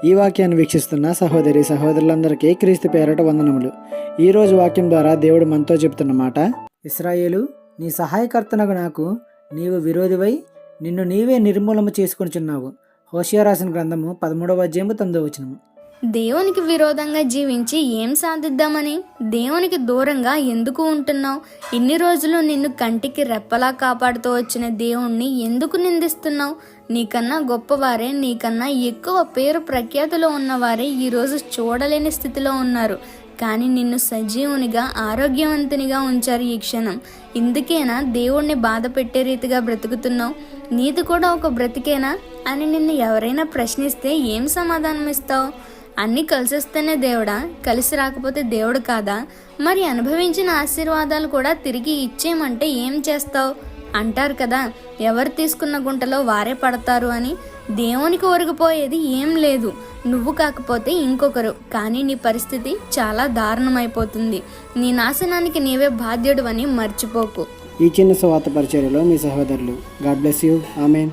ఈ వాక్యాన్ని వీక్షిస్తున్న సహోదరి సహోదరులందరికీ క్రీస్తు పేరట వందనములు. ఈరోజు వాక్యం ద్వారా దేవుడు మనతో చెబుతున్న మాట: ఇశ్రాయేలు, నీ సహాయకర్తనగు నాకు నీవు విరోధివై నిన్ను నీవే నిర్మూలన చేసుకొనిచున్నావు. హోషేయ రాసిన గ్రంథము 13వ అధ్యాయము 9వ వచనము. దేవునికి విరోధంగా జీవించి ఏం సాధిద్దామని దేవునికి దూరంగా ఎందుకు ఉంటున్నావు? ఇన్ని రోజులు నిన్ను కంటికి రెప్పలా కాపాడుతూ వచ్చిన దేవుణ్ణి ఎందుకు నిందిస్తున్నావు? నీకన్నా గొప్పవారే, నీకన్నా ఎక్కువ పేరు ప్రఖ్యాతులు ఉన్నవారే ఈరోజు చూడలేని స్థితిలో ఉన్నారు. కానీ నిన్ను సజీవునిగా, ఆరోగ్యవంతునిగా ఉంచారు ఈ క్షణం. ఇందుకేనా దేవుణ్ణి బాధ పెట్టే రీతిగా బ్రతుకుతున్నావు? నీది కూడా ఒక బ్రతికేనా అని నిన్ను ఎవరైనా ప్రశ్నిస్తే ఏం సమాధానం ఇస్తావు? అన్నీ కలిసిస్తేనే దేవుడా? కలిసి రాకపోతే దేవుడు కాదా? మరి అనుభవించిన ఆశీర్వాదాలు కూడా తిరిగి ఇచ్చేయమంటే ఏం చేస్తావు అంటారు కదా, ఎవరు తీసుకున్న గుంటలో వారే పడతారు అని. దేవునికి ఒరిగిపోయేది ఏం లేదు, నువ్వు కాకపోతే ఇంకొకరు. కానీ నీ పరిస్థితి చాలా దారుణమైపోతుంది. నీ నాశనానికి నీవే బాధ్యుడు అని మర్చిపోకు. ఈ చిన్న సువార్త పరిచర్యలో మీ సహోదరులు. God bless you. ఆమేన్.